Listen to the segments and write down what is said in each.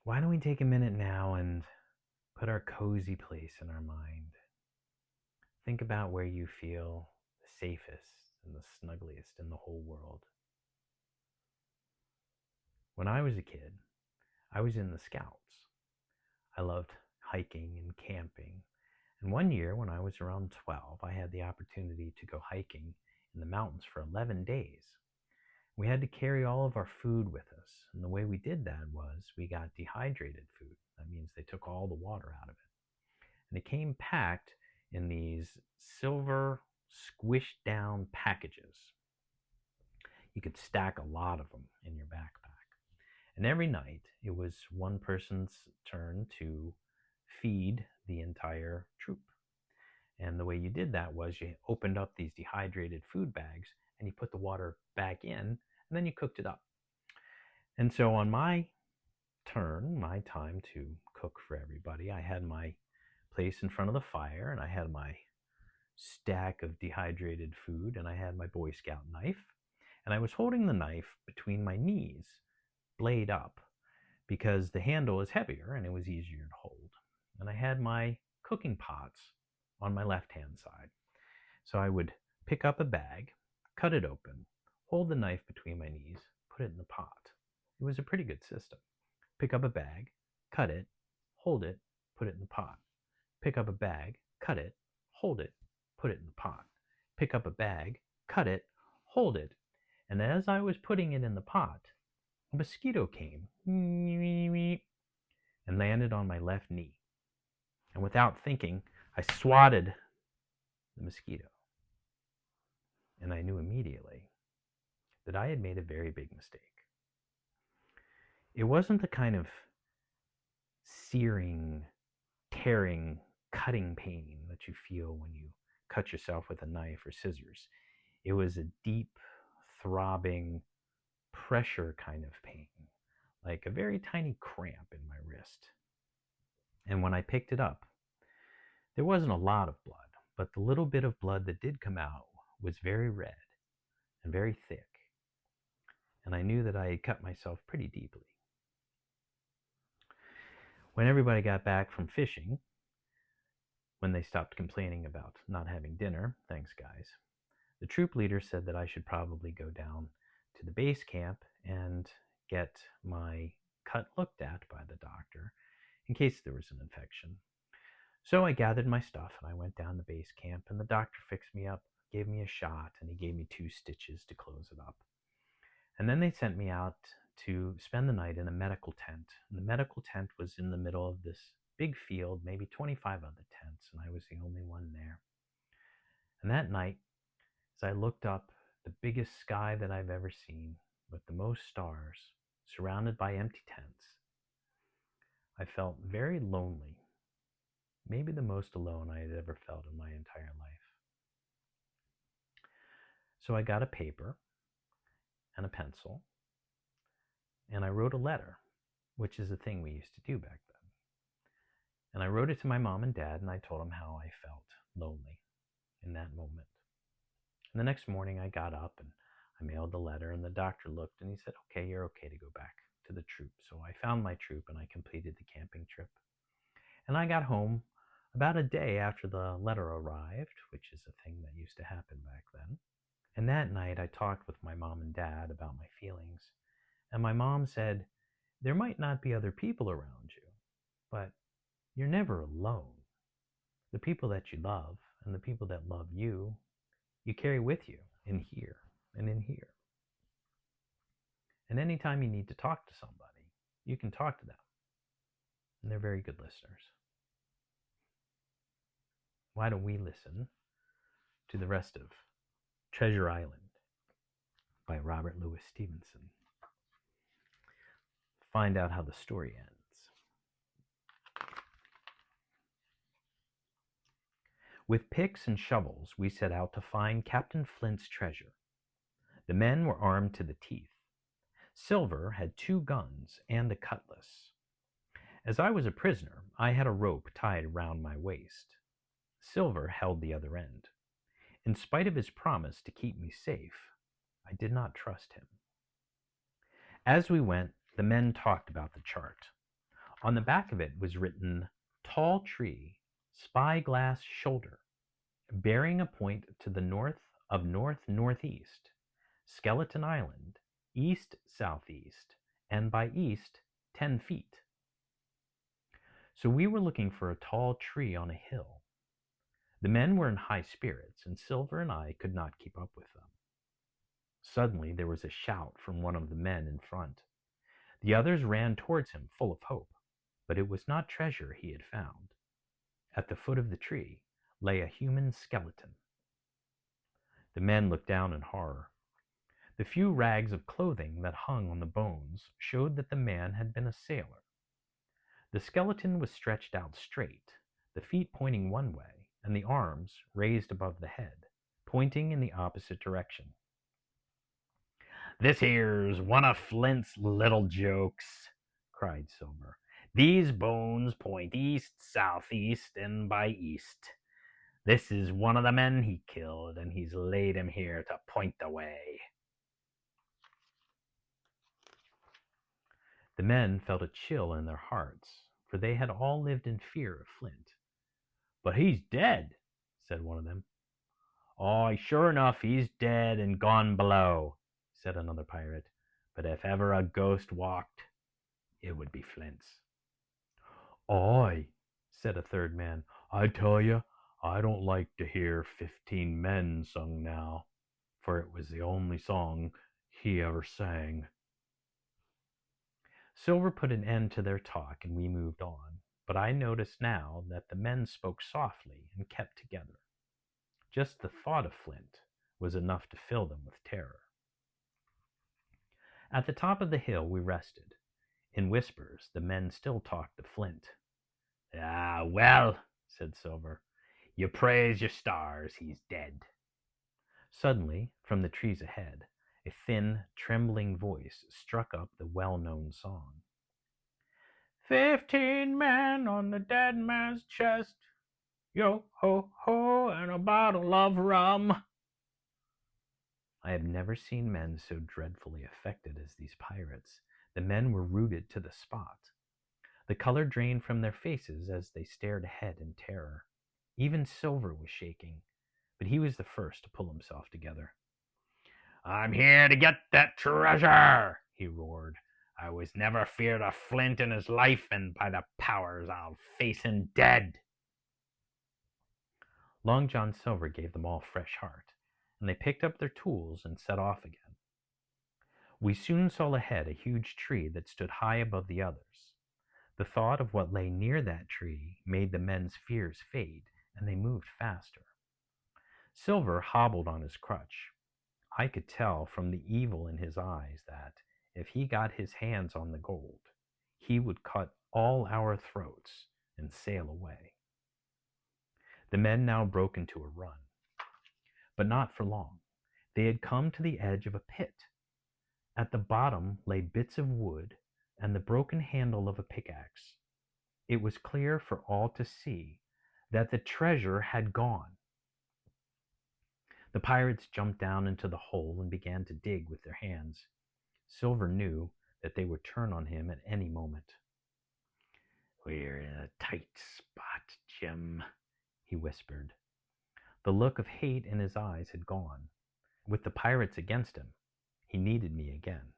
Why don't we take a minute now and put our cozy place in our mind? Think about where you feel the safest and the snuggliest in the whole world. When I was a kid, I was in the Scouts. I loved hiking and camping. And one year, when I was around 12, I had the opportunity to go hiking in the mountains for 11 days. We had to carry all of our food with us. And the way we did that was we got dehydrated food. That means they took all the water out of it. And it came packed in these silver squished down packages. You could stack a lot of them in your backpack. And every night it was one person's turn to feed the entire troop. And the way you did that was you opened up these dehydrated food bags and you put the water back in and then you cooked it up. And so on my turn, my time to cook for everybody, I had my place in front of the fire and I had my stack of dehydrated food and I had my Boy Scout knife. And I was holding the knife between my knees, blade up, because the handle is heavier and it was easier to hold. And I had my cooking pots on my left-hand side. So I would pick up a bag, cut it open, hold the knife between my knees, put it in the pot. It was a pretty good system. Pick up a bag, cut it, hold it, put it in the pot. Pick up a bag, cut it, hold it, put it in the pot. Pick up a bag, cut it, hold it. And as I was putting it in the pot, a mosquito came and landed on my left knee. And without thinking, I swatted the mosquito. And I knew immediately that I had made a very big mistake. It wasn't the kind of searing, tearing, cutting pain that you feel when you cut yourself with a knife or scissors. It was a deep, throbbing, pressure kind of pain, like a very tiny cramp in my wrist. And when I picked it up, there wasn't a lot of blood, but the little bit of blood that did come out was very red and very thick. And I knew that I had cut myself pretty deeply. When everybody got back from fishing, when they stopped complaining about not having dinner, thanks guys, the troop leader said that I should probably go down to the base camp and get my cut looked at by the doctor in case there was an infection. So I gathered my stuff and I went down to base camp, and the doctor fixed me up, gave me a shot, and he gave me 2 stitches to close it up. And then they sent me out to spend the night in a medical tent. And the medical tent was in the middle of this big field, maybe 25 other tents, and I was the only one there. And that night, as I looked up, the biggest sky that I've ever seen, with the most stars, surrounded by empty tents, I felt very lonely, maybe the most alone I had ever felt in my entire life. So I got a paper and a pencil, and I wrote a letter, which is a thing we used to do back then. And I wrote it to my mom and dad, and I told them how I felt lonely in that moment. And the next morning I got up and I mailed the letter, and the doctor looked and he said, okay, you're okay to go back to the troop. So I found my troop and I completed the camping trip. And I got home about a day after the letter arrived, which is a thing that used to happen back then. And that night I talked with my mom and dad about my feelings. And my mom said, there might not be other people around you, but you're never alone. The people that you love and the people that love you, you carry with you in here and in here. And anytime you need to talk to somebody, you can talk to them. And they're very good listeners. Why don't we listen to the rest of Treasure Island by Robert Louis Stevenson? Find out how the story ends. With picks and shovels, we set out to find Captain Flint's treasure. The men were armed to the teeth. Silver had 2 guns and a cutlass. As I was a prisoner, I had a rope tied around my waist. Silver held the other end. In spite of his promise to keep me safe, I did not trust him. As we went, the men talked about the chart. On the back of it was written, "Tall tree, spyglass shoulder, bearing a point to the north of north-northeast, Skeleton Island, east-southeast, and by east 10 feet." So we were looking for a tall tree on a hill. The men were in high spirits, and Silver and I could not keep up with them. Suddenly there was a shout from one of the men in front. The others ran towards him, full of hope. But it was not treasure he had found. At the foot of the tree lay a human skeleton. The men looked down in horror. The few rags of clothing that hung on the bones showed that the man had been a sailor. The skeleton was stretched out straight, the feet pointing one way, and the arms raised above the head, pointing in the opposite direction. "This here's one of Flint's little jokes," cried Silver. "These bones point east, southeast, and by east. This is one of the men he killed, and he's laid him here to point the way." The men felt a chill in their hearts, for they had all lived in fear of Flint. "But he's dead," said one of them. "Oh, sure enough, he's dead and gone below," said another pirate. "But if ever a ghost walked, it would be Flint's." "Aye," said a third man. "I tell you, I don't like to hear 15 men sung now, for it was the only song he ever sang." Silver put an end to their talk, and we moved on. But I noticed now that the men spoke softly and kept together. Just the thought of Flint was enough to fill them with terror. At the top of the hill we rested. In whispers, the men still talked of Flint. "Ah, well," said Silver, "you praise your stars, he's dead." Suddenly, from the trees ahead, a thin, trembling voice struck up the well-known song. 15 men on the dead man's chest, yo ho ho, and a bottle of rum." I have never seen men so dreadfully affected as these pirates. The men were rooted to the spot. The color drained from their faces as they stared ahead in terror. Even Silver was shaking, but he was the first to pull himself together. "I'm here to get that treasure," he roared. "I was never feared of Flint in his life, and by the powers, I'll face him dead." Long John Silver gave them all fresh heart, and they picked up their tools and set off again. We soon saw ahead a huge tree that stood high above the others. The thought of what lay near that tree made the men's fears fade, and they moved faster. Silver hobbled on his crutch. I could tell from the evil in his eyes that, if he got his hands on the gold, he would cut all our throats and sail away. The men now broke into a run. But not for long. They had come to the edge of a pit. At the bottom lay bits of wood and the broken handle of a pickaxe. It was clear for all to see that the treasure had gone. The pirates jumped down into the hole and began to dig with their hands. Silver knew that they would turn on him at any moment. "We're in a tight spot, Jim," he whispered. The look of hate in his eyes had gone. With the pirates against him, he needed me again.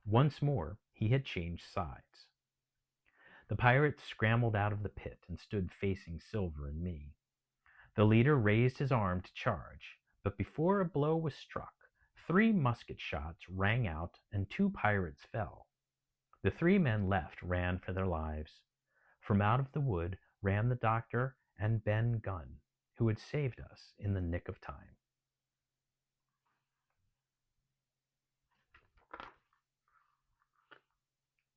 Once more, he had changed sides. The pirates scrambled out of the pit and stood facing Silver and me. The leader raised his arm to charge, but before a blow was struck, 3 musket shots rang out and 2 pirates fell. The 3 men left ran for their lives. From out of the wood ran the doctor and Ben Gunn, who had saved us in the nick of time.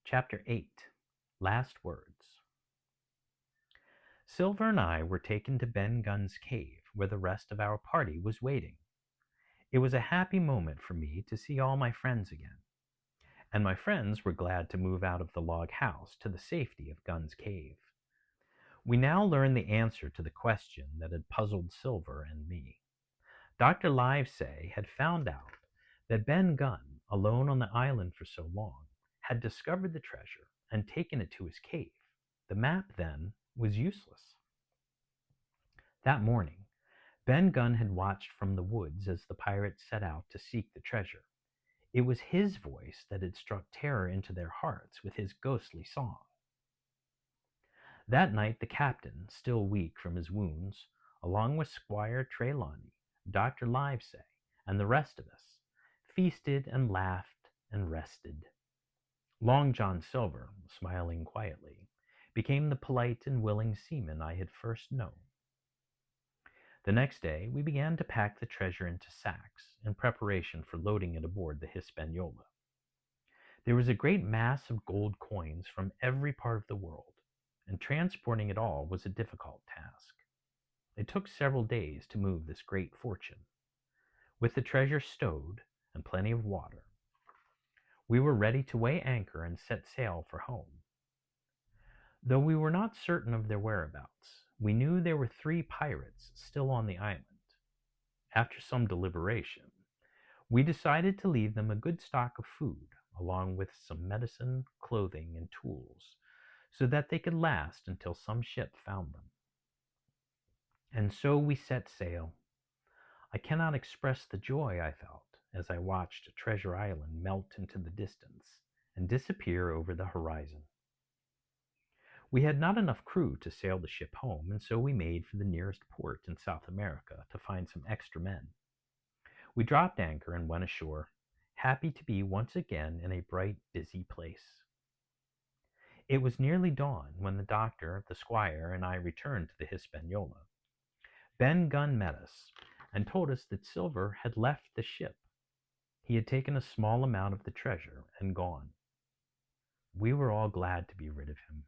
Chapter 8. Last Words. Silver and I were taken to Ben Gunn's cave, where the rest of our party was waiting. It was a happy moment for me to see all my friends again, and my friends were glad to move out of the log house to the safety of Gunn's cave. We now learned the answer to the question that had puzzled Silver and me. Dr. Livesay had found out that Ben Gunn, alone on the island for so long, had discovered the treasure and taken it to his cave. The map, then, was useless. That morning, Ben Gunn had watched from the woods as the pirates set out to seek the treasure. It was his voice that had struck terror into their hearts with his ghostly song. That night the captain, still weak from his wounds, along with Squire Trelawney, Dr. Livesay, and the rest of us, feasted and laughed and rested. Long John Silver, smiling quietly, became the polite and willing seaman I had first known. The next day we began to pack the treasure into sacks in preparation for loading it aboard the Hispaniola. There was a great mass of gold coins from every part of the world, and transporting it all was a difficult task. It took several days to move this great fortune. With the treasure stowed and plenty of water, we were ready to weigh anchor and set sail for home. Though we were not certain of their whereabouts, we knew there were 3 pirates still on the island. After some deliberation, we decided to leave them a good stock of food, along with some medicine, clothing, and tools, so that they could last until some ship found them. And so we set sail. I cannot express the joy I felt as I watched Treasure Island melt into the distance and disappear over the horizon. We had not enough crew to sail the ship home, and so we made for the nearest port in South America to find some extra men. We dropped anchor and went ashore, happy to be once again in a bright, busy place. It was nearly dawn when the doctor, the squire, and I returned to the Hispaniola. Ben Gunn met us and told us that Silver had left the ship. He had taken a small amount of the treasure and gone. We were all glad to be rid of him.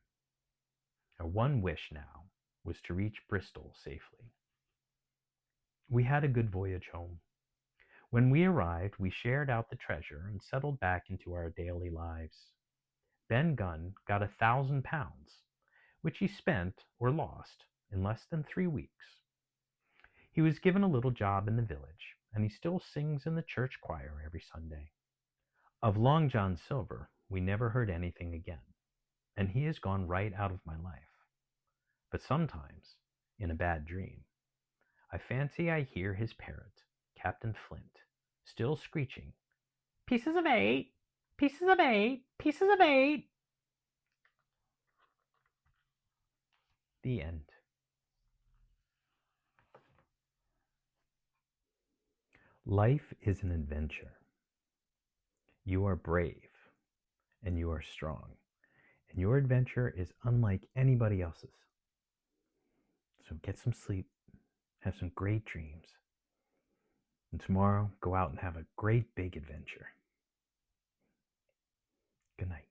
Our one wish now was to reach Bristol safely. We had a good voyage home. When we arrived, we shared out the treasure and settled back into our daily lives. Ben Gunn got £1,000, which he spent or lost in less than 3 weeks. He was given a little job in the village, and he still sings in the church choir every Sunday. Of Long John Silver, we never heard anything again, and he has gone right out of my life. But sometimes, in a bad dream, I fancy I hear his parrot, Captain Flint, still screeching, "Pieces of 8, pieces of 8, pieces of 8." The end. Life is an adventure. You are brave, and you are strong, and your adventure is unlike anybody else's. So get some sleep, have some great dreams, and tomorrow go out and have a great big adventure. Good night.